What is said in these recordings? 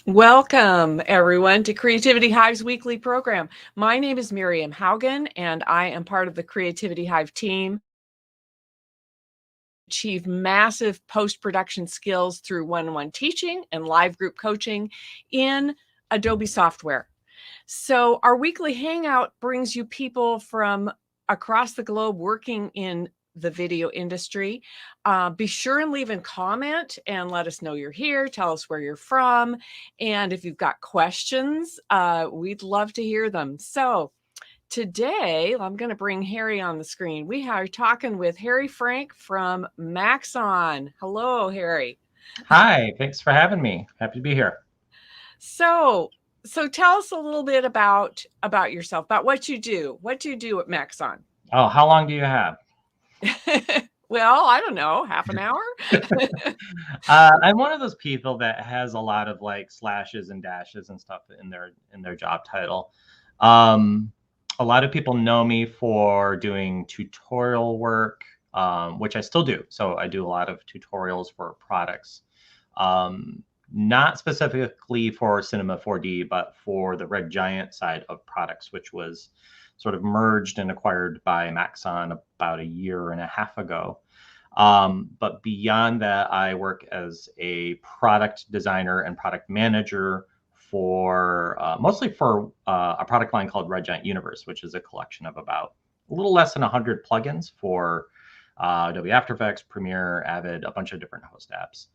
Welcome, everyone, to Creativity-Hive's weekly program. My name is Miriam Haugen, and I am part of the Creativity-Hive team. Achieve massive post-production skills through one-on-one teaching and live group coaching in Adobe software. So our weekly Hangout brings you people from across the globe working in the video industry. Be sure and leave a comment and let us know you're here. Tell us where you're from. And if you've got questions, we'd love to hear them. So today, I'm going to bring Harry on the screen. We are talking with Harry Frank from Maxon. Hello, Harry. Hi, thanks for having me. Happy to be here. So tell us a little bit about yourself, about what you do. What do you do at Maxon? Oh, how long do you have? Well, I don't know, half an hour? I'm one of those people that has a lot of like slashes and dashes and stuff in their job title. A lot of people know me for doing tutorial work, which I still do. So I do a lot of tutorials for products, not specifically for Cinema 4D, but for the Red Giant side of products, which was sort of merged and acquired by Maxon about a year and a half ago. But beyond that, I work as a product designer and product manager for mostly for a product line called Red Giant Universe, which is a collection of about a little less than 100 plugins for Adobe After Effects, Premiere, Avid, a bunch of different host apps.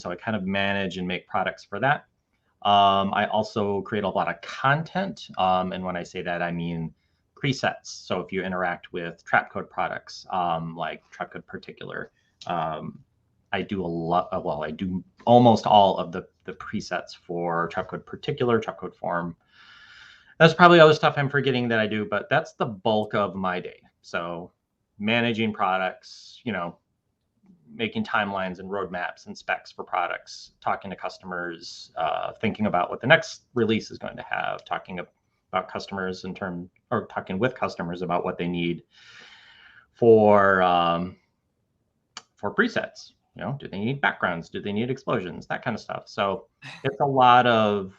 So I kind of manage and make products for that. I also create a lot of content. And when I say that, I mean presets. So if you interact with Trapcode products, like Trapcode Particular, I do a lot. Well, I do almost all of the presets for Trapcode Particular, Trapcode Form. That's probably other stuff I'm forgetting that I do, but that's the bulk of my day. So managing products, making timelines and roadmaps and specs for products, talking to customers, thinking about what the next release is going to have, talking about customers talking with customers about what they need for presets. Do they need backgrounds? Do they need explosions? That kind of stuff. So it's a lot of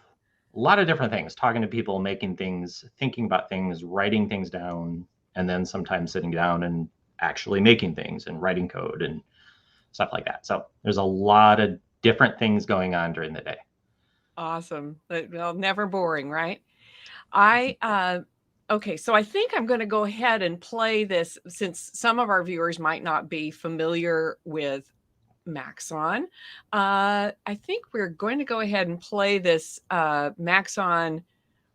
different things, talking to people, making things, thinking about things, writing things down, and then sometimes sitting down and actually making things and writing code and stuff like that. So there's a lot of different things going on during the day. Awesome. Well, never boring, right? Okay, so I think I'm going to go ahead and play this since some of our viewers might not be familiar with Maxon. I think we're going to go ahead and play this Maxon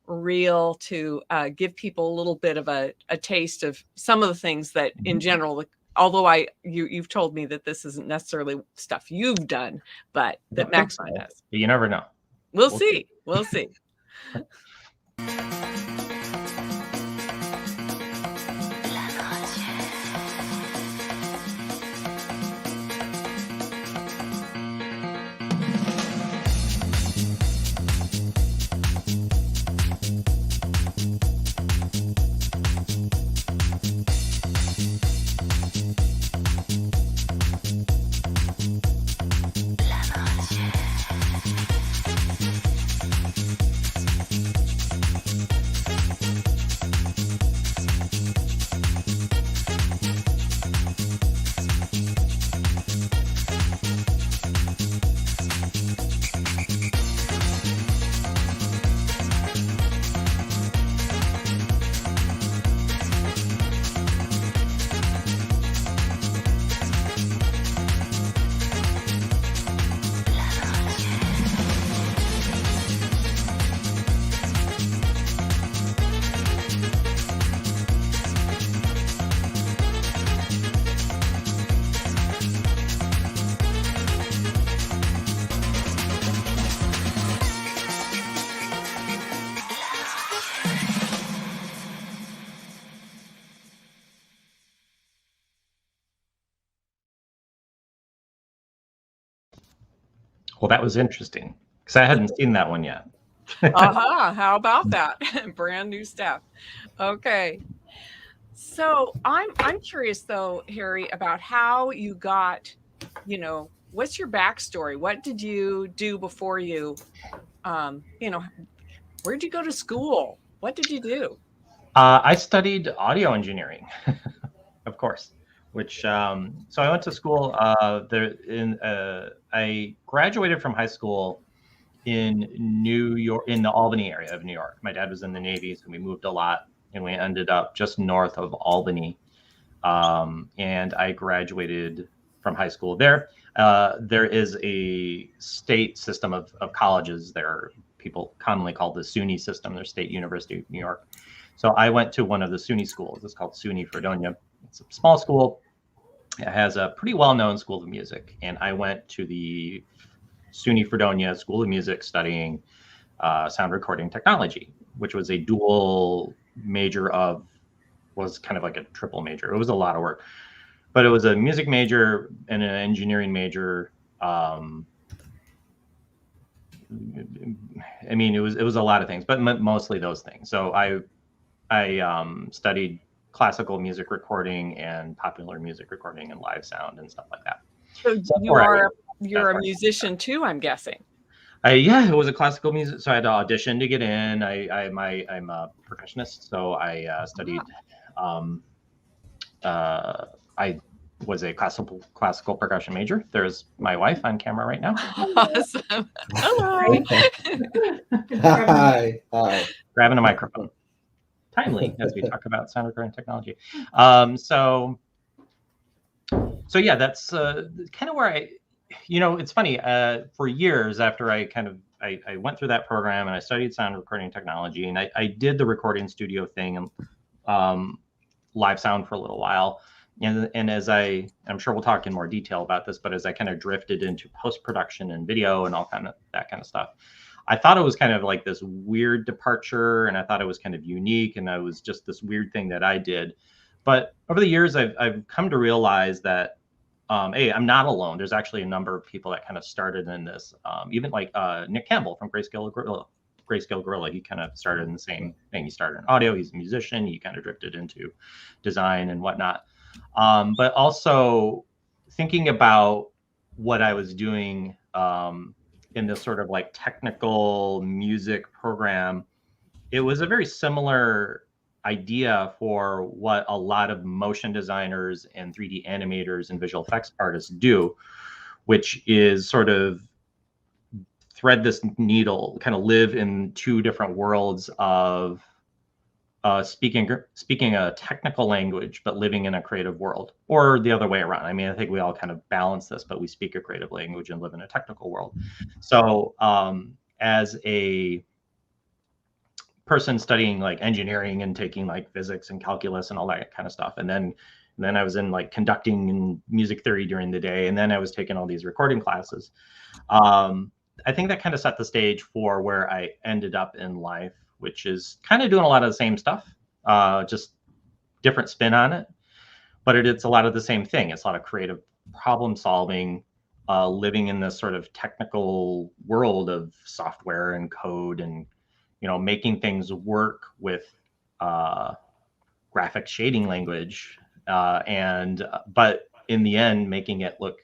reel to give people a little bit of a taste of some of the things that in general, although you've told me that this isn't necessarily stuff you've done, but that Maxon does. But you never know. We'll see. We'll see. Well, that was interesting because I hadn't seen that one yet. How about that? Brand new stuff. Okay. So I'm curious though, Harry, about how you got, what's your backstory? What did you do before you, where'd you go to school? What did you do? I studied audio engineering, of course. Which so I went to school. I graduated from high school in New York, in the Albany area of New York. My dad was in the Navy, so we moved a lot, and we ended up just north of Albany. And I graduated from high school there. There is a state system of colleges there. People commonly called the SUNY system, their State University of New York. So I went to one of the SUNY schools. It's called SUNY Fredonia. It's a small school. It has a pretty well-known school of music. And I went to the SUNY Fredonia School of Music studying sound recording technology, which was a dual major was kind of like a triple major. It was a lot of work, but it was a music major and an engineering major. I mean, it was a lot of things, but mostly those things. So I studied classical music recording and popular music recording and live sound and stuff like that. So you're a musician too, I'm guessing. Yeah, it was a classical music, so I had to audition to get in. I'm a percussionist, so I studied. I was a classical percussion major. There's my wife on camera right now. Awesome. Hello. Hi. Grabbing a microphone. Timely as we talk about sound recording technology. So yeah, that's kind of where it's funny. For years after I went through that program and I studied sound recording technology, and I did the recording studio thing and live sound for a little while. And as I'm sure we'll talk in more detail about this, but as I kind of drifted into post-production and video and all that kind of stuff, I thought it was kind of like this weird departure, and I thought it was kind of unique, and I was just this weird thing that I did. But over the years, I've come to realize that, hey, I'm not alone. There's actually a number of people that kind of started in this, even like Nick Campbell from Grayscale Gorilla. He kind of started in the same thing. He started in audio. He's a musician. He kind of drifted into design and whatnot. But also thinking about what I was doing in this sort of like technical music program, it was a very similar idea for what a lot of motion designers and 3D animators and visual effects artists do, which is sort of thread this needle, kind of live in two different worlds of speaking a technical language, but living in a creative world, or the other way around. I mean, I think we all kind of balance this, but we speak a creative language and live in a technical world. So as a person studying like engineering and taking like physics and calculus and all that kind of stuff, and then I was in like conducting and music theory during the day, and then I was taking all these recording classes. I think that kind of set the stage for where I ended up in life, which is kind of doing a lot of the same stuff, just different spin on it. But it's a lot of the same thing. It's a lot of creative problem solving, living in this sort of technical world of software and code, and making things work with graphic shading language, but in the end making it look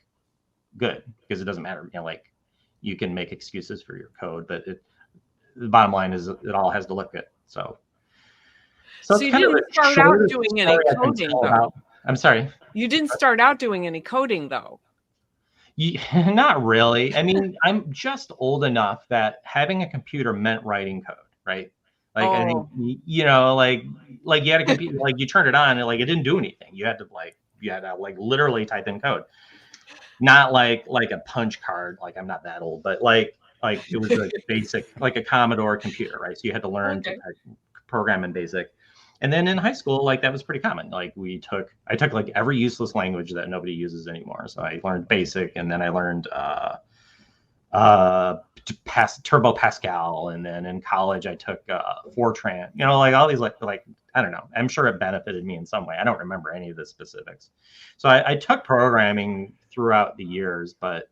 good, because it doesn't matter. Like, you can make excuses for your code, but the bottom line is it all has to look good. So you didn't start out doing any coding, though. I'm sorry. You didn't start out doing any coding, though. Not really. I mean, I'm just old enough that having a computer meant writing code, right? Like, I think, like you had a computer, like you turned it on and like it didn't do anything. You had to literally type in code. Not like a punch card. Like, I'm not that old, but like it was like a basic, like a Commodore computer, right? So you had to learn to program in BASIC. And then in high school, like that was pretty common. Like I took like every useless language that nobody uses anymore. So I learned BASIC, and then I learned Turbo Pascal, and then in college I took Fortran. Like all these like I don't know. I'm sure it benefited me in some way. I don't remember any of the specifics. So I took programming throughout the years, but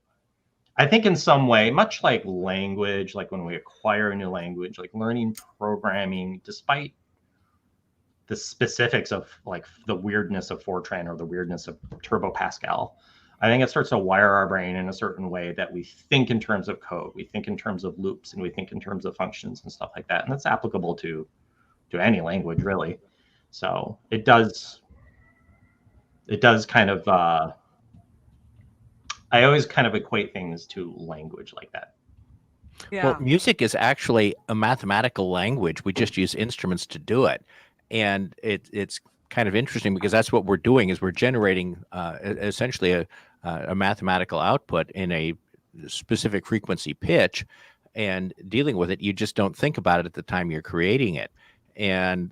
I think in some way, much like language, like when we acquire a new language, like learning programming, despite the specifics of like the weirdness of Fortran or the weirdness of Turbo Pascal, I think it starts to wire our brain in a certain way that we think in terms of code, we think in terms of loops, and we think in terms of functions and stuff like that. And that's applicable to any language, really. So it does kind of, I always kind of equate things to language like that. Yeah. Well, music is actually a mathematical language. We just use instruments to do it. And it's kind of interesting because that's what we're doing is we're generating essentially a mathematical output in a specific frequency pitch and dealing with it. You just don't think about it at the time you're creating it. And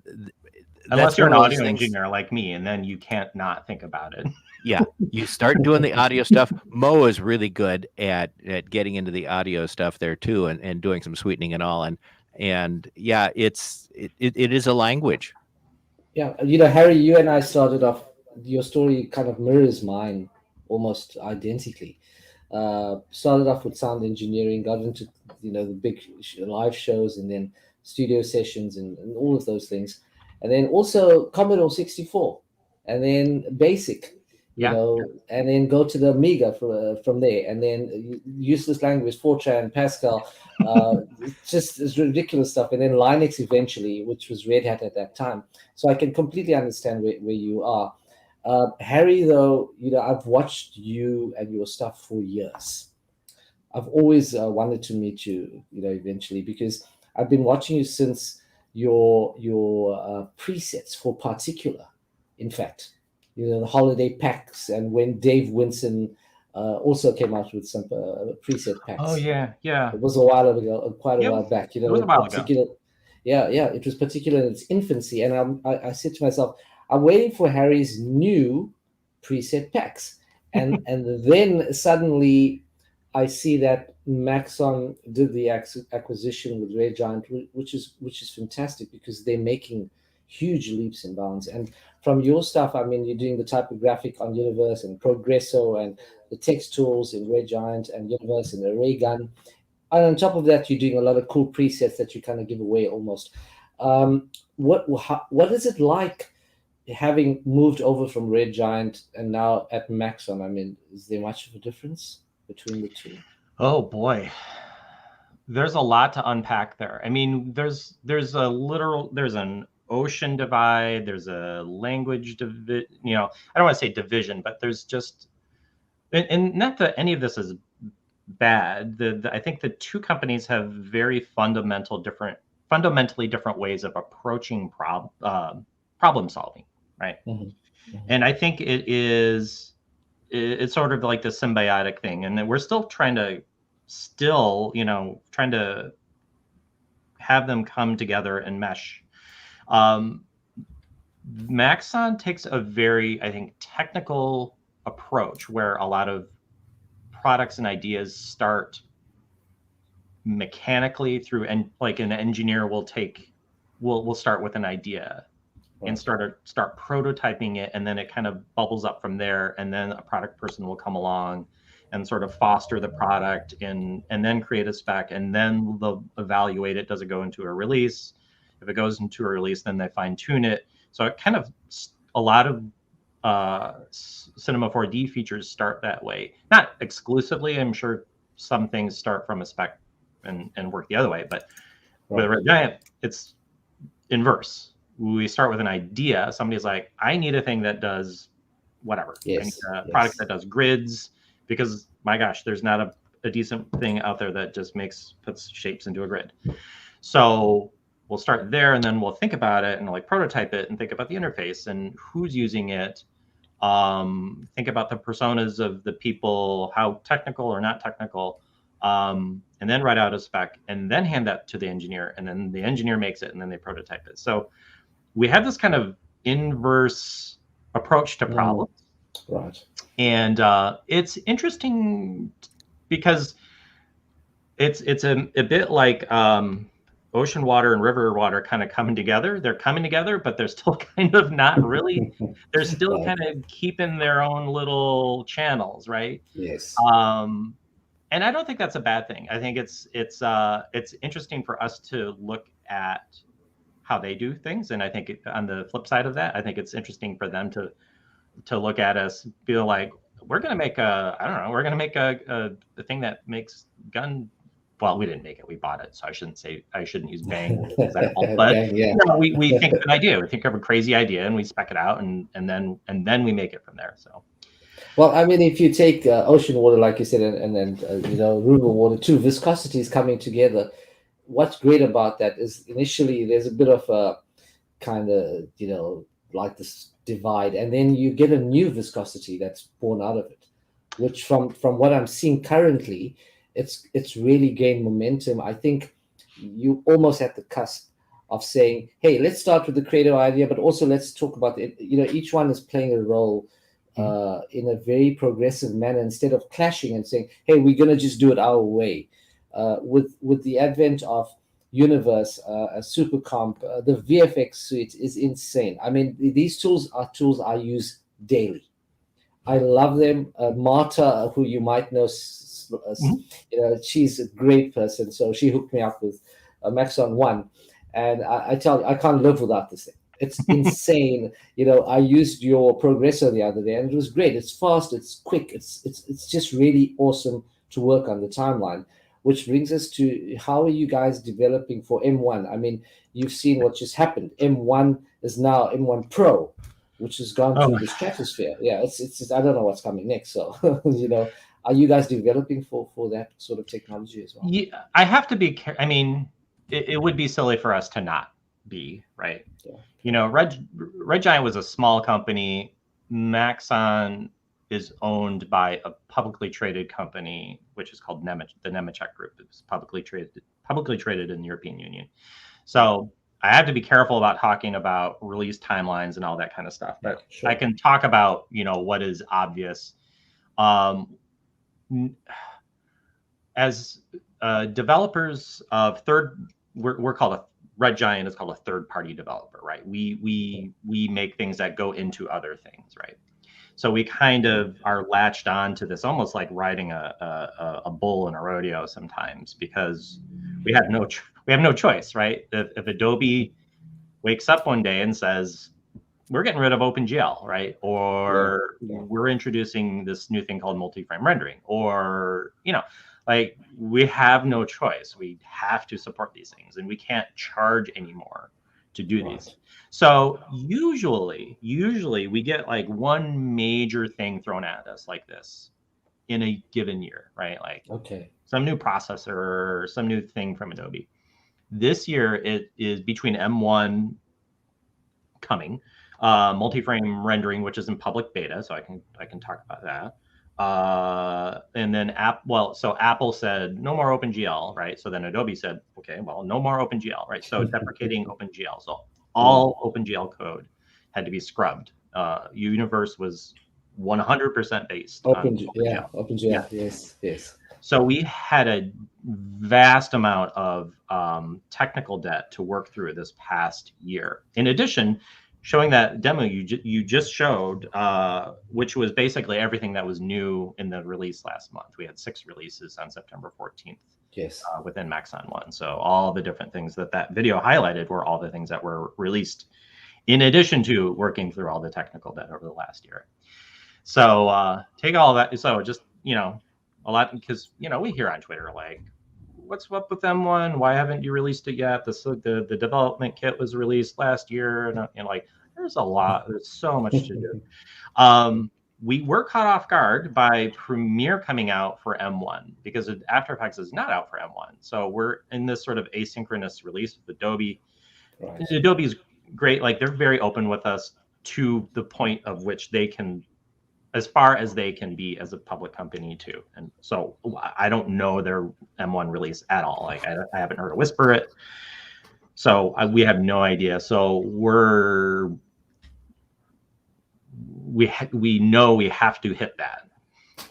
unless you're an audio engineer like me, and then you can't not think about it. Yeah, you start doing the audio stuff. Mo is really good at getting into the audio stuff there too, and doing some sweetening and all. And yeah, it is a language. Yeah, you know, Harry, you and I started off. Your story kind of mirrors mine almost identically. Started off with sound engineering, got into the big live shows, and then studio sessions and all of those things, and then also Commodore 64, and then Basic. And then go to the Amiga from there, and then useless language, Fortran, Pascal, just this ridiculous stuff, and then Linux eventually, which was Red Hat at that time. So I can completely understand where you are. Harry, though, I've watched you and your stuff for years. I've always wanted to meet you, eventually, because I've been watching you since your presets for Particular, in fact. The holiday packs, and when Dave Winson also came out with some preset packs. Oh yeah. It was a while ago, quite a while back. It was a while ago. Yeah, it was particular in its infancy, and I said to myself, I'm waiting for Harry's new preset packs, and then suddenly I see that Maxon did the acquisition with Red Giant, which is fantastic because they're making huge leaps and bounds. And from your stuff, I mean, you're doing the typographic on Universe and Progresso and the text tools in Red Giant and Universe and Array Gun. And on top of that, you're doing a lot of cool presets that you kind of give away almost. What is it like having moved over from Red Giant and now at Maxon? I mean, is there much of a difference between the two? Oh boy. There's a lot to unpack there. I mean, there's an ocean divide, there's a language I don't want to say division, but there's just, and not that any of this is bad. I think the two companies have very fundamentally different ways of approaching problem solving, right? Mm-hmm. Mm-hmm. And I think it's sort of like the symbiotic thing, and then we're still trying to have them come together and mesh. Maxon takes a very, I think, technical approach where a lot of products and ideas start mechanically through, and like an engineer will start with an idea and start prototyping it, and then it kind of bubbles up from there, and then a product person will come along and sort of foster the product and then create a spec, and then they'll evaluate it. Does it go into a release? If it goes into a release, then they fine tune it. So it kind of, a lot of Cinema 4D features start that way. Not exclusively, I'm sure some things start from a spec and work the other way, but with Red Giant, it's inverse. We start with an idea. Somebody's like, I need a thing that does whatever. Yes. I need a product that does grids, because my gosh, there's not a decent thing out there that just puts shapes into a grid. So we'll start there, and then we'll think about it and like prototype it and think about the interface and who's using it. Think about the personas of the people, how technical or not technical, and then write out a spec and then hand that to the engineer, and then the engineer makes it and then they prototype it. So we have this kind of inverse approach to problems. Right. And it's interesting because it's a bit like ocean water and river water kind of coming together. They're coming together, but they're still kind of not really. They're still kind of keeping their own little channels, right? Yes. And I don't think that's a bad thing. I think it's interesting for us to look at how they do things, and I think on the flip side of that, I think it's interesting for them to look at us, feel like, we're going to make a, I don't know, we're going to make a thing that makes gun. Well, we didn't make it, we bought it. So I shouldn't use Bang as an example, but Bang, yeah. we think of an idea, we think of a crazy idea and we spec it out and then we make it from there. So. Well, I mean, if you take ocean water, like you said, and river water, two viscosities coming together, what's great about that is initially there's a bit of a kind of, like this divide, and then you get a new viscosity that's born out of it, which from what I'm seeing currently, it's really gained momentum. I think you almost at the cusp of saying, hey, let's start with the creative idea, but also let's talk about it. Each one is playing a role in a very progressive manner instead of clashing and saying, hey, we're going to just do it our way. With the advent of Universe, a super comp, the VFX suite is insane. I mean, these tools are tools I use daily. I love them. Marta, who you might know, she's a great person. So she hooked me up with Maxon 1. And I tell you, I can't live without this thing. It's insane. I used your Progressor the other day and it was great. It's fast, it's quick, it's just really awesome to work on the timeline. Which brings us to, how are you guys developing for M1? I mean, you've seen what just happened. M1 is now M1 Pro, which has gone to the stratosphere. Yeah, it's I don't know what's coming next. So, are you guys developing for that sort of technology as well? Yeah, I have to be. I mean, it would be silly for us to not be, right? Yeah. Red Giant was a small company. Maxon is owned by a publicly traded company, which is called the Nemetschek Group. It's publicly traded in the European Union. So I have to be careful about talking about release timelines and all that kind of stuff. But sure. I can talk about, what is obvious. As developers of we're called Red Giant is called a third-party developer, right? We make things that go into other things, right? So we kind of are latched on to this, almost like riding a bull in a rodeo sometimes, because we have no choice, right? If Adobe wakes up one day and says, we're getting rid of OpenGL, right? Or we're introducing this new thing called multi-frame rendering, or, like, we have no choice. We have to support these things and we can't charge anymore to do these. So usually we get like one major thing thrown at us like this in a given year, right? Like some new processor or some new thing from Adobe. This year it is between M1 coming, multi-frame rendering, which is in public beta, so I can talk about that. And then Apple said no more OpenGL, right? So then Adobe said, okay, well, no more OpenGL, right? So deprecating OpenGL. So all OpenGL code had to be scrubbed. Universe was 100% based on OpenGL. OpenGL, yes. So we had a vast amount of technical debt to work through this past year. In addition, showing that demo you just showed, which was basically everything that was new in the release last month. We had 6 releases on September 14th. Yes. Within Maxon 1. So all the different things that video highlighted were all the things that were released in addition to working through all the technical debt over the last year. So take all that. So just, a lot, because, we hear on Twitter, like, what's up with M1? Why haven't you released it yet? The development kit was released last year. And like, there's so much to do. We were caught off guard by Premiere coming out for M1 because After Effects is not out for M1. So we're in this sort of asynchronous release with Adobe. Right. Adobe's great. Like, they're very open with us to the point of which they can, as far as they can be as a public company too. And so I don't know their M1 release at all. Like, I haven't heard a whisper it. So we have no idea. So we know we have to hit that.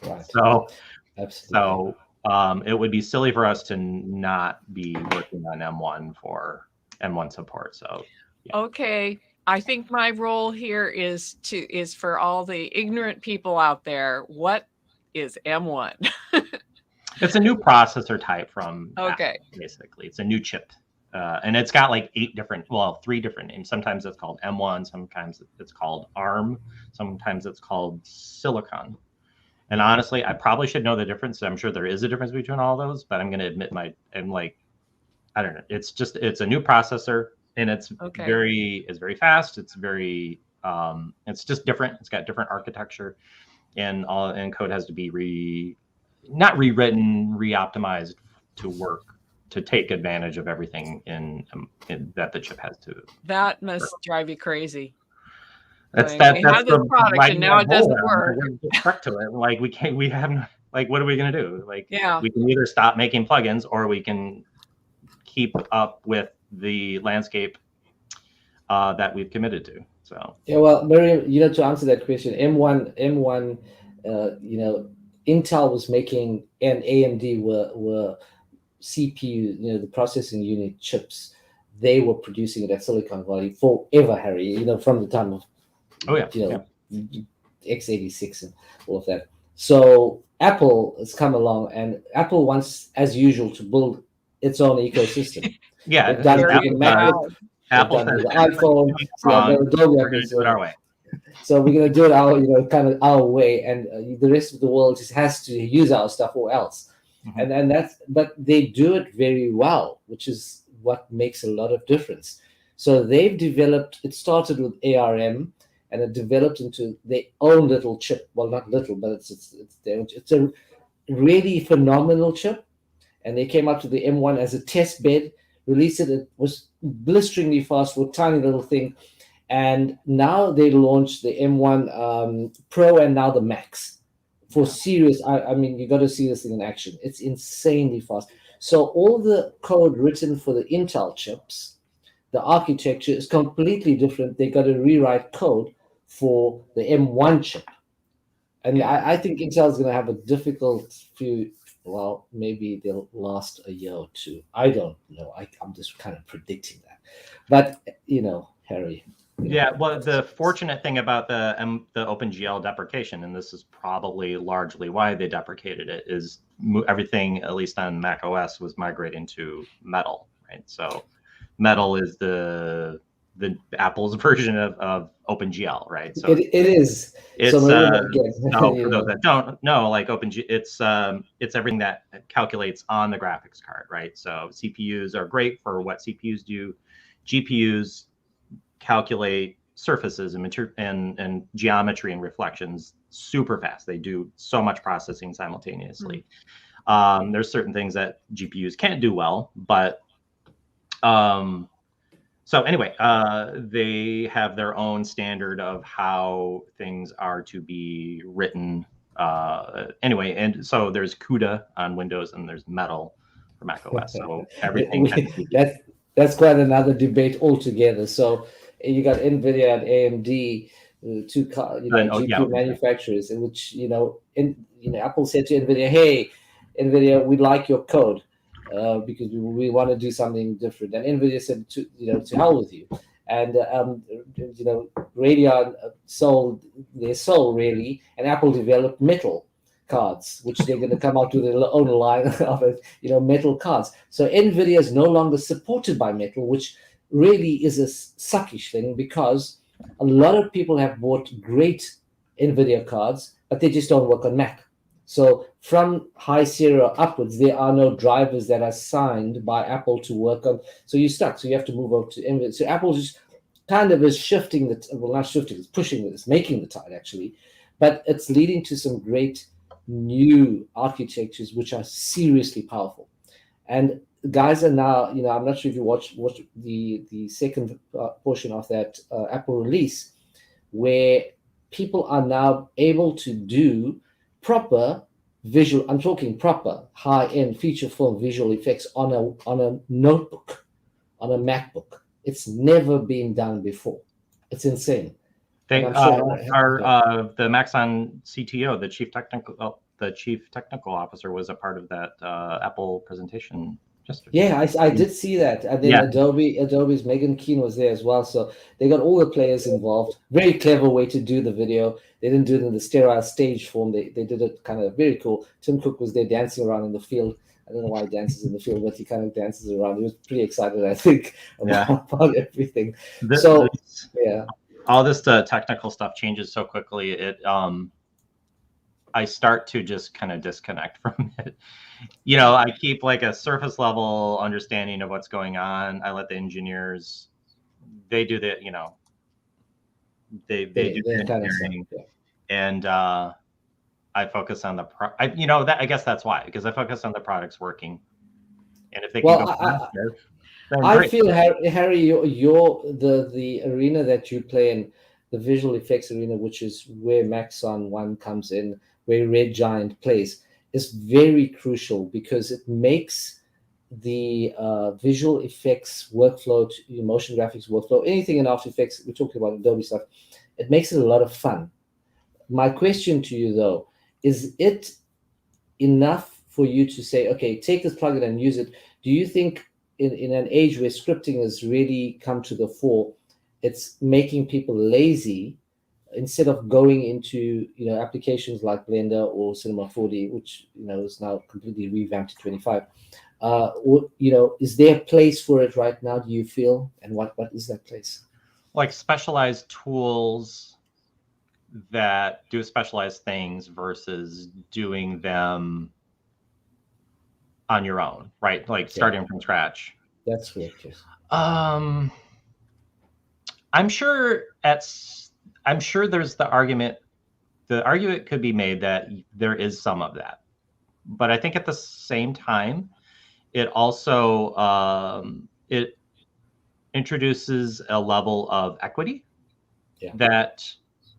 Right. So, absolutely. So it would be silly for us to not be working on M1 for M1 support. So, yeah. Okay. I think my role here is for all the ignorant people out there. What is M1? It's a new processor type from Apple, basically. It's a new chip. And it's got like 3 different names. Sometimes it's called M1, sometimes it's called ARM, sometimes it's called Silicon. And honestly, I probably should know the difference. I'm sure there is a difference between all those, but I'm going to admit I'm like, I don't know. It's a new processor, and it's very fast. It's very, it's just different. It's got different architecture, and code has to be not rewritten, re-optimized to work, to take advantage of everything that the chip has to. That must drive you crazy. That's we that's have this the product and now it doesn't work. We're stuck to it. Like we have like, what are we gonna do? Like, yeah, we can either stop making plugins, or we can keep up with the landscape that we've committed to. So yeah, well, Miriam, to answer that question, M1, Intel was making, and AMD were CPU, the processing unit chips. They were producing it at Silicon Valley forever, Harry. From the time of x86 and all of that. So Apple has come along, and Apple wants, as usual, to build its own ecosystem. yeah, they've done it with MacBook, Apple done it with the iPhone. we're going to do it our way. So we're going to do it our kind of our way, and the rest of the world just has to use our stuff or else. Mm-hmm. And but they do it very well, which is what makes a lot of difference. So they've developed. It started with ARM, and it developed into their own little chip. Well, not little, but it's a really phenomenal chip. And they came up to the M1 as a test bed, released it. It was blisteringly fast for a tiny little thing. And now they launched the M1 Pro and now the Max for serious. I mean, you got to see this thing in action. It's insanely fast. So all the code written for the Intel chips, the architecture is completely different. They got to rewrite code for the M1 chip. And I think Intel is going to have a difficult few. Well, maybe they'll last a year or two. I don't know. I'm just kind of predicting that. But, Harry. Yeah, well, the fortunate thing about the OpenGL deprecation, and this is probably largely why they deprecated it, is everything, at least on Mac OS, was migrating to Metal, right? So Metal is the Apple's version of OpenGL, right? So it is. It's so for those that don't know, like OpenGL, it's everything that calculates on the graphics card, right? So CPUs are great for what CPUs do. GPUs calculate surfaces and material and geometry and reflections super fast. They do so much processing simultaneously. Mm-hmm. There's certain things that GPUs can't do well, but so anyway, they have their own standard of how things are to be written. Anyway, and so there's CUDA on Windows and there's Metal for Mac OS. So everything that's quite another debate altogether. So you got NVIDIA and AMD, two GPU manufacturers, in which Apple said to NVIDIA, "Hey, NVIDIA, we like your code." Because we want to do something different, and NVIDIA said to hell with you, and Radeon sold their soul really, and Apple developed metal cards, which they're going to come out with their own line of metal cards. So NVIDIA is no longer supported by metal, which really is a suckish thing, because a lot of people have bought great NVIDIA cards, but they just don't work on Mac. So from High Sierra upwards, there are no drivers that are signed by Apple to work on. So you're stuck. So you have to move over to NVIDIA. So Apple just kind of is shifting not shifting, it's pushing it's making the tide actually, but it's leading to some great new architectures which are seriously powerful. And guys are now, I'm not sure if you watch the second portion of that Apple release, where people are now able to do proper visual, I'm talking proper high-end feature film visual effects on a notebook, on a MacBook. It's never been done before. It's insane. The Maxon CTO, the chief technical officer, was a part of that Apple presentation yesterday. Yeah, I did see that. And then Adobe's Megan Keane was there as well. So they got all the players involved. Very clever way to do the video. They didn't do it in the sterile stage form. They did it kind of very cool. Tim Cook was there dancing around in the field. I don't know why he dances in the field, but he kind of dances around. He was pretty excited, I think, about everything. All this technical stuff changes so quickly. I start to just kind of disconnect from it. You know, I keep like a surface level understanding of what's going on. I let the engineers, they do the, you know, they do the kind of engineering, stuff. and I focus on the you know, that I guess that's why, because I focus on the products working, and if they can go faster, then I great. feel, Harry, your the arena that you play in, the visual effects arena, which is where Maxon One comes in, where Red Giant plays, is very crucial because it makes the visual effects workflow, motion graphics workflow, anything in After Effects, we're talking about Adobe stuff, it makes it a lot of fun. My question to you, though, is it enough for you to say, okay, take this plugin and use it? Do you think in an age where scripting has really come to the fore, it's making people lazy instead of going into, you know, applications like Blender or Cinema 4D, which, you know, is now completely revamped to 25? Or, you know, is there a place for it right now, do you feel? And what is that place? Like specialized tools that do specialized things versus doing them on your own, right? Like starting from scratch. That's correct, yes. I'm sure there's the argument could be made that there is some of that, but I think at the same time, it also it introduces a level of equity that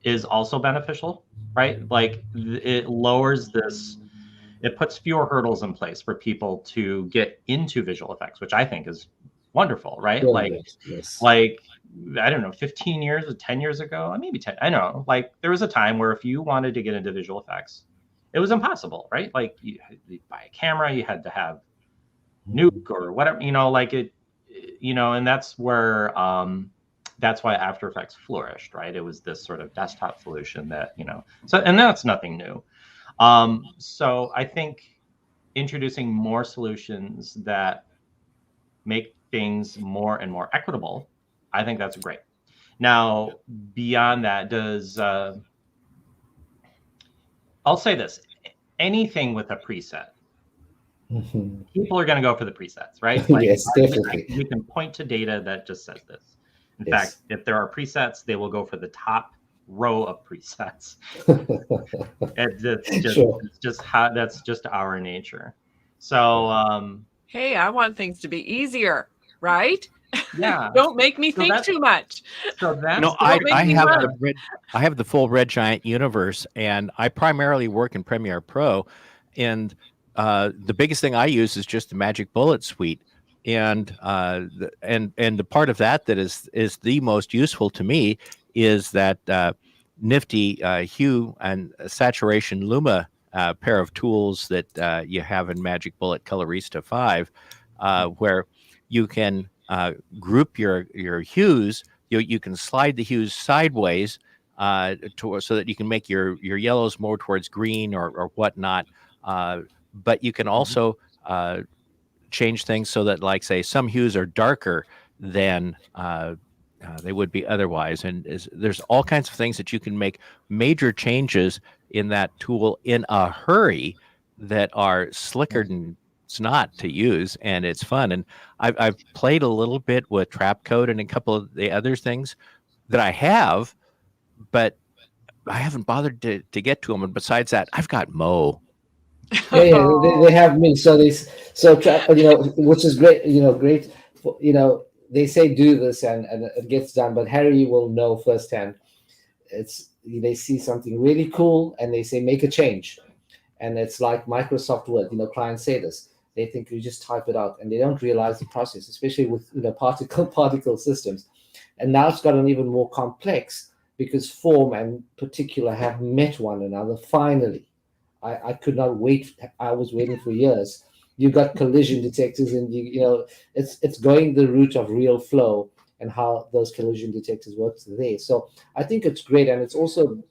is also beneficial, right? Like it lowers this, it puts fewer hurdles in place for people to get into visual effects, which I think is wonderful, right? Yes. Like I don't know, 15 years or 10 years ago, maybe 10, I know, like there was a time where if you wanted to get into visual effects, it was impossible, right? Like you buy a camera, you had to have Nuke or whatever, you know, like it, you know, and that's where that's why After Effects flourished, right? It was this sort of desktop solution that, you know, so, and that's nothing new. So I think introducing more solutions that make things more and more equitable, I think that's great. Now, beyond that, I'll say this, anything with a preset, people are going to go for the presets, right? Like, yes, definitely. We can point to data that just says this. In fact, if there are presets, they will go for the top row of presets. That's just our nature. So hey, I want things to be easier, right? Yeah. Don't make me think too much. So that's, no, I have the full Red Giant universe, and I primarily work in Premiere Pro, and the biggest thing I use is just the Magic Bullet suite, and the part of that is the most useful to me is that nifty hue and saturation luma pair of tools that you have in Magic Bullet Colorista 5, where you can group your hues. You can slide the hues sideways so that you can make your yellows more towards green or whatnot. But you can also change things so that, like, say, some hues are darker than they would be otherwise. And there's all kinds of things that you can make major changes in that tool in a hurry that are slicker than it's not to use, and it's fun. And I've played a little bit with Trapcode and a couple of the other things that I have, but I haven't bothered to get to them. And besides that, I've got Mo. Yeah, they have me. So you know, which is great. You know, great. You know, they say do this and it gets done. But Harry will know firsthand. They see something really cool and they say make a change, and it's like Microsoft Word. You know, clients say this. They think you just type it out, and they don't realize the process, especially with, you know, particle systems. And now it's gotten even more complex because form and particular have met one another finally. I could not wait. I was waiting for years. You got collision detectors, and you know it's going the route of real flow and how those collision detectors work today. So I think it's great, and it's also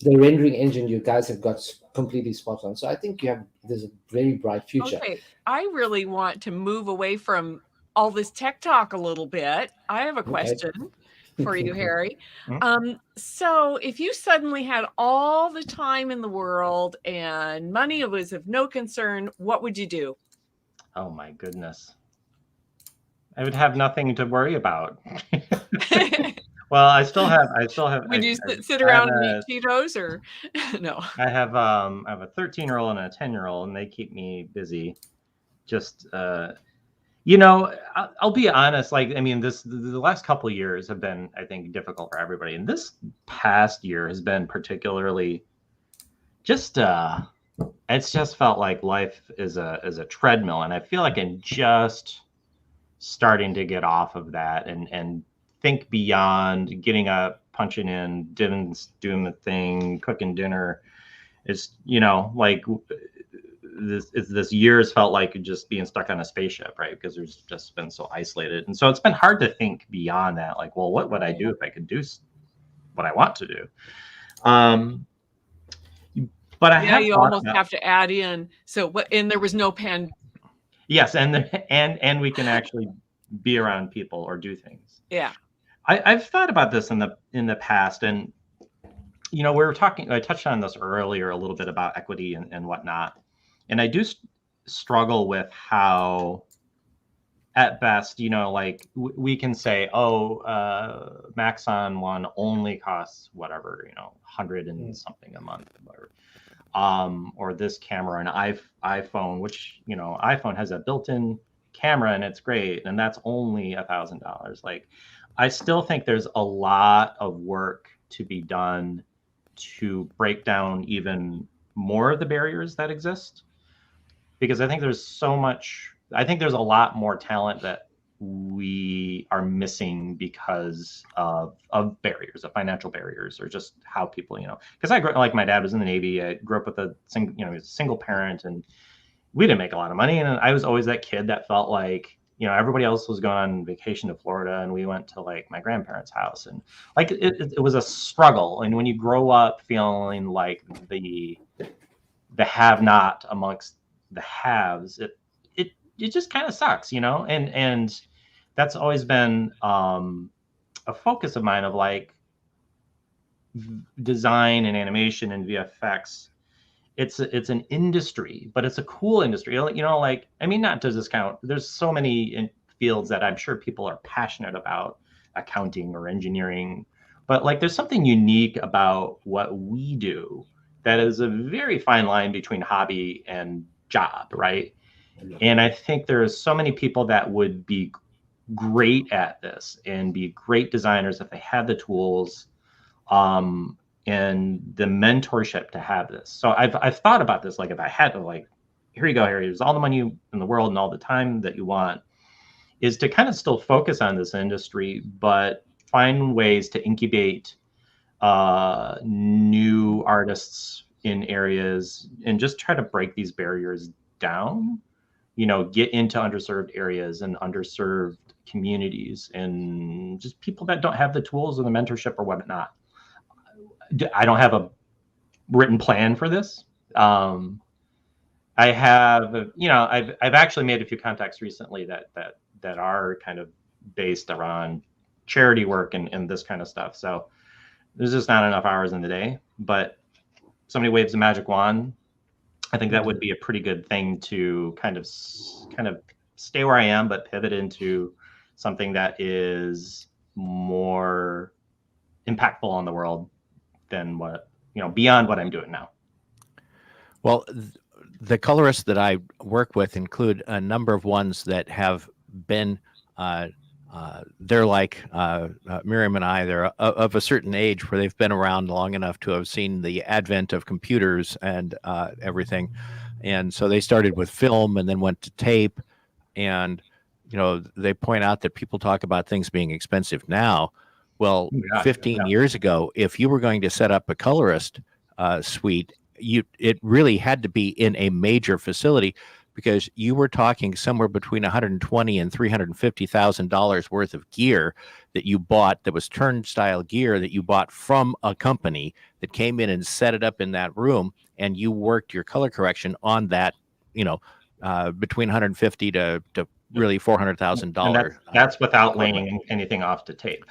the rendering engine you guys have got completely spot on. So I think there's a very bright future. Okay, I really want to move away from all this tech talk a little bit. I have a question. for you, Harry. Mhm. So if you suddenly had all the time in the world and money was of no concern, what would you do? Oh my goodness. I would have nothing to worry about. Well, I still have Would you sit I have around and eat Cheetos or no? I have a 13-year-old and a 10-year-old, and they keep me busy. Just I'll be honest. Like, I mean, the last couple of years have been, I think, difficult for everybody, and this past year has been particularly just it's just felt like life is a treadmill, and I feel like I'm just starting to get off of that and think beyond getting up, punching in, doing the thing, cooking dinner. It's like this year's felt like just being stuck on a spaceship, right? Because there's just been so isolated, and so it's been hard to think beyond that. Like, well, what would I do if I could do what I want to do? But I have You thought almost about, have to add in. So what? And there was no yes, and we can actually be around people or do things. Yeah. I've thought about this in the past, and we were talking. I touched on this earlier a little bit about equity and whatnot, and I do struggle with how, at best, like we can say, oh, Maxon one only costs whatever, 100 and something a month, whatever. Or this camera, an iPhone, which iPhone has a built-in camera and it's great, and that's only $1,000. Like, I still think there's a lot of work to be done to break down even more of the barriers that exist, because I think there's a lot more talent that we are missing because of barriers, of financial barriers, or just how people, because I grew like, my dad was in the Navy. I grew up with he was a single parent, and we didn't make a lot of money. And I was always that kid that felt like, everybody else was going on vacation to Florida, and we went to like my grandparents' house, and like it was a struggle. And when you grow up feeling like the have not amongst the haves, it just kind of sucks, and that's always been a focus of mine, of like design and animation and VFX. It's an industry, but it's a cool industry. Like, I mean, not to discount, there's so many fields that I'm sure people are passionate about, accounting or engineering, but like, there's something unique about what we do that is a very fine line between hobby and job, right? And I think there's so many people that would be great at this and be great designers if they had the tools and the mentorship to have this. So I've thought about this, like, if I had to, like, here you go, Harry, there's all the money in the world and all the time that you want, is to kind of still focus on this industry, but find ways to incubate new artists in areas and just try to break these barriers down, get into underserved areas and underserved communities, and just people that don't have the tools or the mentorship or whatnot. I don't have a written plan for this. I have, I've actually made a few contacts recently that are kind of based around charity work and this kind of stuff. So there's just not enough hours in the day, but somebody waves a magic wand, I think that would be a pretty good thing to kind of stay where I am, but pivot into something that is more impactful on the world than beyond what I'm doing now. Well, the colorists that I work with include a number of ones that have been, they're like Miriam and I, they're of a certain age where they've been around long enough to have seen the advent of computers and everything. And so they started with film and then went to tape. And, they point out that people talk about things being expensive now. Well, 15 years ago, if you were going to set up a colorist suite, it really had to be in a major facility, because you were talking somewhere between $120,000 and $350,000 worth of gear that you bought, that was turnstile gear that you bought from a company that came in and set it up in that room, and you worked your color correction on that, between 150 to really $400,000. And that's without laying anything off to tape.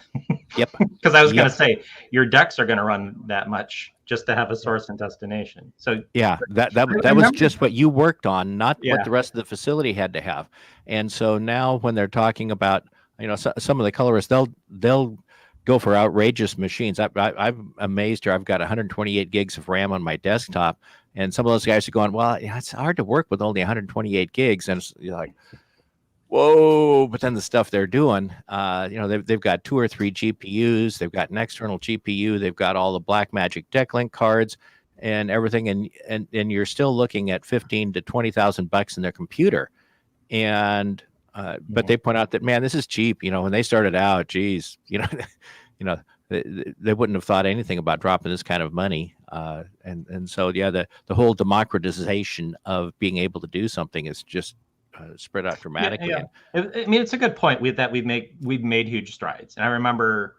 Yep. Because I was going to say, your decks are going to run that much just to have a source and destination. So yeah, that was just what you worked on, not Yeah. what the rest of the facility had to have. And so now when they're talking about, you know, some of the colorists, they'll go for outrageous machines. I'm amazed here. I've got 128 gigs of RAM on my desktop, and some of those guys are going, well, yeah, it's hard to work with only 128 gigs. And you're like, whoa. But then the stuff they're doing, you know, they've got 2 or 3 GPUs. They've got an external GPU. They've got all the Blackmagic DeckLink cards and everything. And you're still looking at $15,000 to $20,000 in their computer. And, but they point out that, man, this is cheap. You know, when they started out, geez, you know, they wouldn't have thought anything about dropping this kind of money. And so, yeah, the whole democratization of being able to do something is just spread out dramatically. Yeah. I mean, it's a good point we've made huge strides. And I remember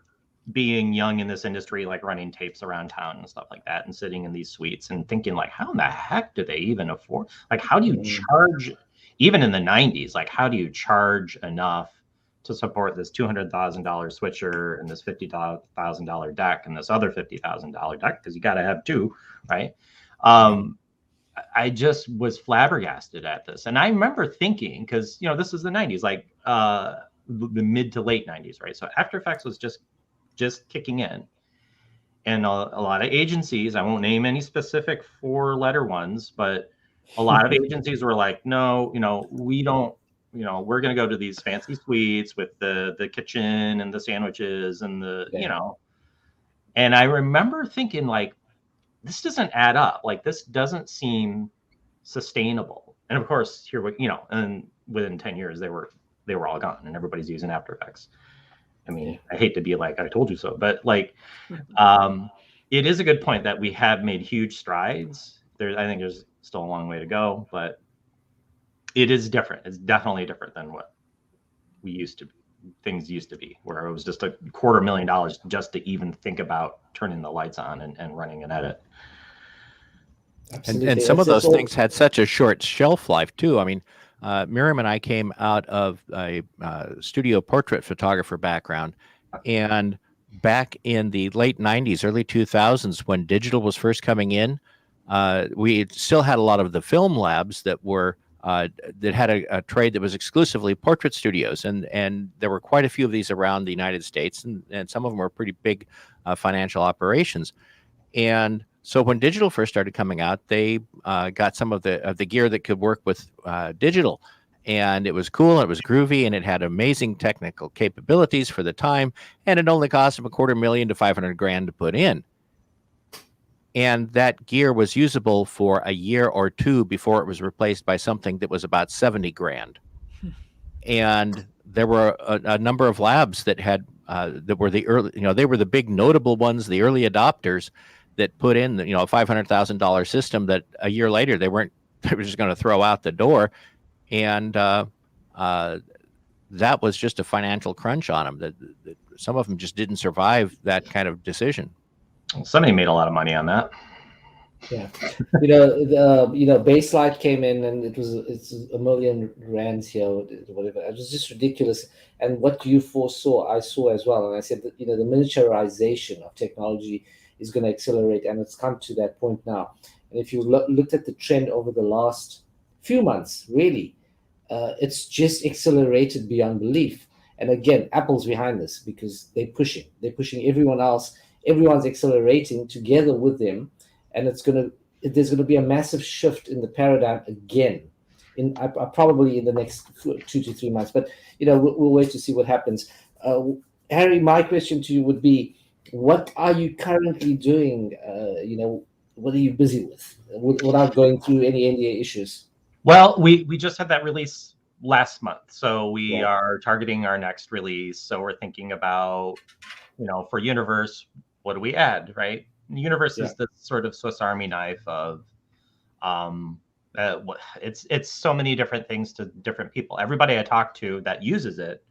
being young in this industry, like running tapes around town and stuff like that, and sitting in these suites and thinking, like, how in the heck do they even afford? Like, how do you charge, even in the 90s, like, how do you charge enough to support this $200,000 switcher and this $50,000 deck and this other $50,000 deck? Because you got to have 2, right? I just was flabbergasted at this. And I remember thinking, because, you know, this is the 90s, like the mid to late 90s, right? So After Effects was just kicking in. And a lot of agencies, I won't name any specific 4-letter ones, but a lot of agencies were like, no, you know, we don't, you know, we're going to go to these fancy suites with the kitchen and the sandwiches and the, you know. And I remember thinking, like, this doesn't add up. Like, this doesn't seem sustainable. And of course, here we, you know, and within 10 years, they were all gone and everybody's using After Effects. I mean, I hate to be like, I told you so, but like, it is a good point that we have made huge strides. I think there's still a long way to go, but it is different. It's definitely different than what things used to be, where it was just $250,000 just to even think about turning the lights on and running an edit. And some of those things had such a short shelf life too. I mean, Miriam and I came out of a studio portrait photographer background, and back in the late 90s, early 2000s, when digital was first coming in, we still had a lot of the film labs that were that had a trade that was exclusively portrait studios, and there were quite a few of these around the United States, and some of them were pretty big financial operations. And so when digital first started coming out, they got some of the gear that could work with digital, and it was cool, and it was groovy, and it had amazing technical capabilities for the time, and it only cost them $250,000 to $500,000 to put in. And that gear was usable for a year or 2 before it was replaced by something that was about $70,000. And there were a number of labs that had that were the early, you know, they were the big notable ones, the early adopters that put in, you know, a $500,000 system that a year later they were just going to throw out the door. And that was just a financial crunch on them. That some of them just didn't survive that kind of decision. Somebody made a lot of money on that. Yeah, Baseline came in and it's $1 million here, whatever. It was just ridiculous. And what you foresaw, I saw as well. And I said that, the miniaturization of technology is going to accelerate, and it's come to that point now. And if you looked at the trend over the last few months, really, it's just accelerated beyond belief. And again, Apple's behind this because they're pushing everyone else. Everyone's accelerating together with them, and there's going to be a massive shift in the paradigm again, probably in the next 2 to 3 months. But we'll wait to see what happens. Harry, my question to you would be, what are you currently doing? What are you busy with without going through any NDA issues? Well, we just had that release last month, so we are targeting our next release. So we're thinking about, for Universe, what do we add, right? Universe is the sort of Swiss Army knife of, it's so many different things to different people. Everybody I talk to that uses it,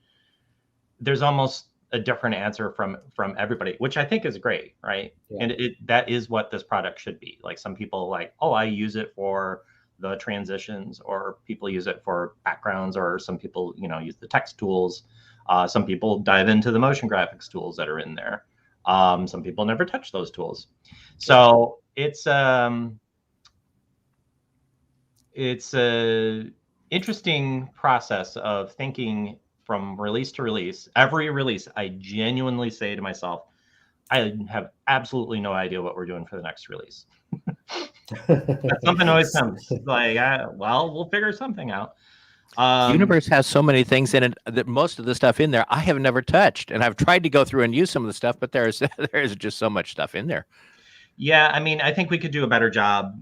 there's almost a different answer from everybody, which I think is great, right? And that is what this product should be. Like, some people like, oh, I use it for the transitions, or people use it for backgrounds, or some people, use the text tools. Some people dive into the motion graphics tools that are in there. Some people never touch those tools. So it's a interesting process of thinking from release to release. Every release, I genuinely say to myself, I have absolutely no idea what we're doing for the next release. Something always comes like, we'll figure something out. Universe has so many things in it that most of the stuff in there I have never touched, and I've tried to go through and use some of the stuff, but there's just so much stuff in there. Yeah, I mean, I think we could do a better job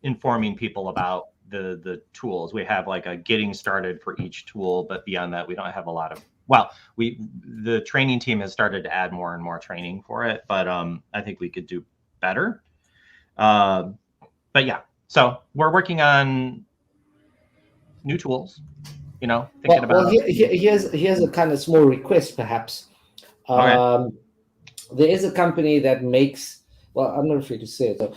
informing people about the tools. We have like a getting started for each tool, but beyond that, we don't have a lot of. Well, the training team has started to add more and more training for it, but I think we could do better. But yeah, so we're working on new tools. Thinking about. Here's a kind of small request, perhaps. Okay. There is a company that makes. Well, I'm not afraid to say it, though.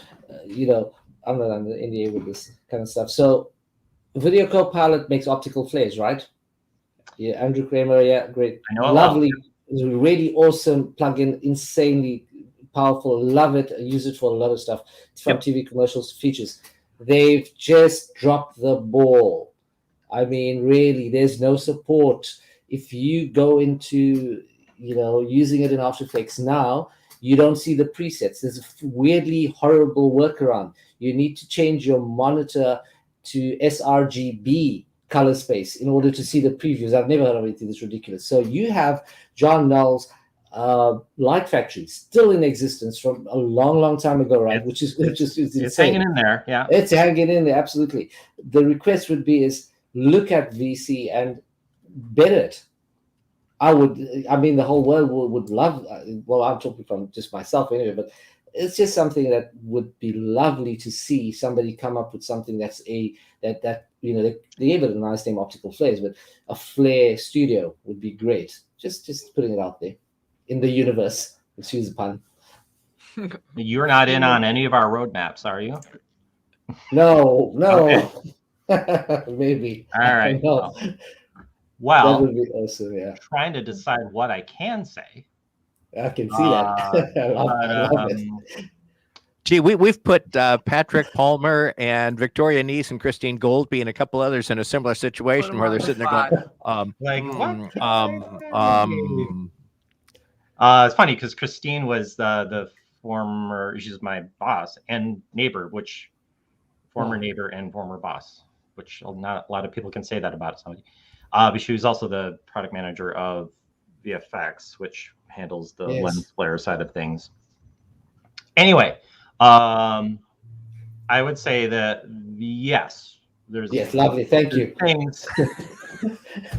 I'm not under NDA with this kind of stuff. So, Video Copilot makes optical flares, right? Yeah, Andrew Kramer, yeah, great. I know. Lovely, really awesome plugin, insanely powerful. Love it. I use it for a lot of stuff. From TV commercials, features. They've just dropped the ball. I mean, really, there's no support. If you go into, using it in After Effects now, you don't see the presets. There's a weirdly horrible workaround. You need to change your monitor to sRGB color space in order to see the previews. I've never heard of anything this ridiculous. So you have John Null's Light Factory still in existence from a long, long time ago, right? Which is insane. It's hanging in there, yeah. It's hanging in there, absolutely. The request would be look at VC and better it. The whole world would love. Well, I'm talking from just myself anyway, but it's just something that would be lovely to see somebody come up with something that's they gave it a nice name, optical flares, but a flare studio would be great. Just putting it out there in the universe. Excuse the pun. You're not in on any of our roadmaps, are you? No. Okay. Maybe. All right. Well, that would be awesome. Yeah. Trying to decide what I can say. I can see that. I love it. Gee, we've put Patrick Palmer and Victoria Neese and Christine Goldby and a couple others in a similar situation where they're sitting there going, it's funny because Christine was the former, she's my boss and neighbor, former neighbor and former boss, which not a lot of people can say that about somebody. But she was also the product manager of VFX, which handles the lens flare side of things. Anyway, I would say that yes, there's lovely. Thank you. Things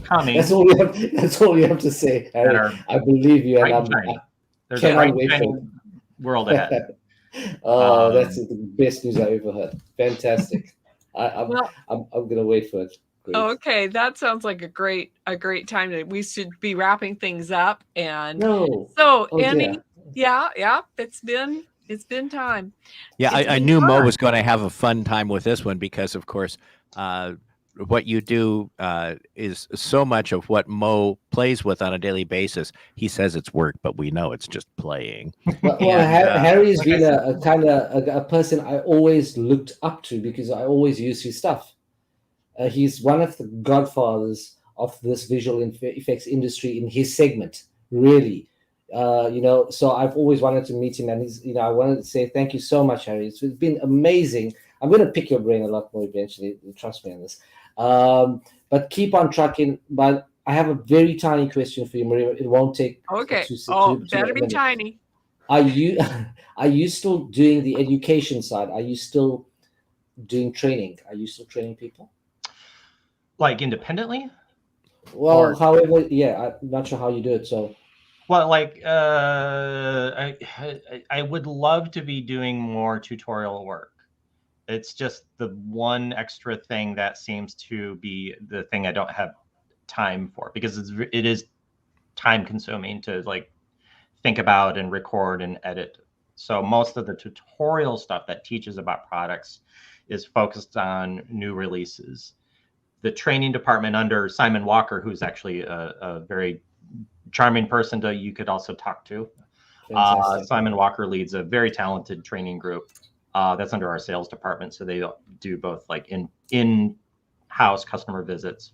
coming. That's all you have to say, Harry. I believe you. There's a bright shining world ahead. That's the best news I've ever heard. Fantastic. I'm gonna wait for it. Great. Okay, that sounds like a great time we should be wrapping things up. And Andy, it's been time. Yeah, I knew Mo was going to have a fun time with this one because, of course, what you do is so much of what Mo plays with on a daily basis. He says it's work, but we know it's just playing. Harry's been a kind of a person I always looked up to because I always use his stuff. He's one of the godfathers of this visual effects industry in his segment, really. So I've always wanted to meet him, and I wanted to say thank you so much, Harry. It's been amazing. I'm going to pick your brain a lot more eventually. Trust me on this. But keep on trucking. But I have a very tiny question for you, Maria. It won't take. Okay. Better be tiny. Are you still doing the education side? Are you still doing training? Are you still training people? Like independently? Well, however, I'm not sure how you do it. So. Well, I would love to be doing more tutorial work. It's just the one extra thing that seems to be the thing I don't have time for, because it is time consuming to think about and record and edit. So most of the tutorial stuff that teaches about products is focused on new releases. The training department under Simon Walker, who's actually a very charming person you could also talk to. Simon Walker leads a very talented training group that's under our sales department. So they do both like in-house customer visits.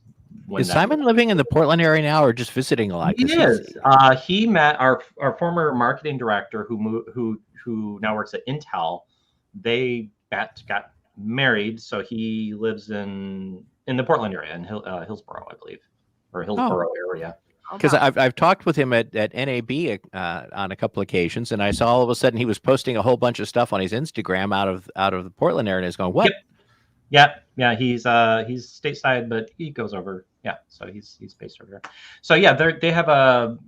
Is Simon living in the Portland area now, or just visiting a lot? He is. He met our former marketing director who now works at Intel. They got married, so he lives in the Portland area, in Hillsboro, I believe, or Hillsboro area. Because I've talked with him at NAB on a couple occasions, and I saw all of a sudden he was posting a whole bunch of stuff on his Instagram out of the Portland area, and he's going, "What?" Yep. Yeah, he's stateside, but he goes over. Yeah, so he's based over there. So yeah, they have a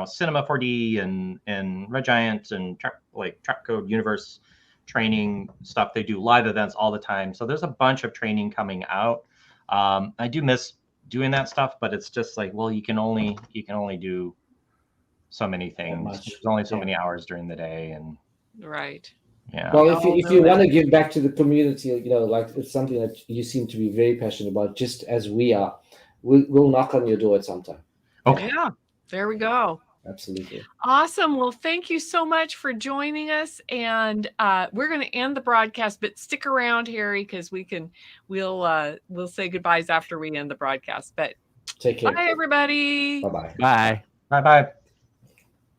Cinema 4D and Red Giant and Trap Code Universe training stuff. They do live events all the time. So there's a bunch of training coming out. I do miss doing that stuff, but it's just like, well, you can only do so many things. There's only so many hours during the day, and right. Yeah. Well, if you want to give back to the community, like it's something that you seem to be very passionate about, just as we are, we'll knock on your door at some time. Okay. Yeah. There we go. Absolutely. Awesome. Well, thank you so much for joining us. And we're going to end the broadcast, but stick around, Harry, because we'll say goodbyes after we end the broadcast. But take care. Bye, everybody. Bye-bye. Bye. Bye-bye.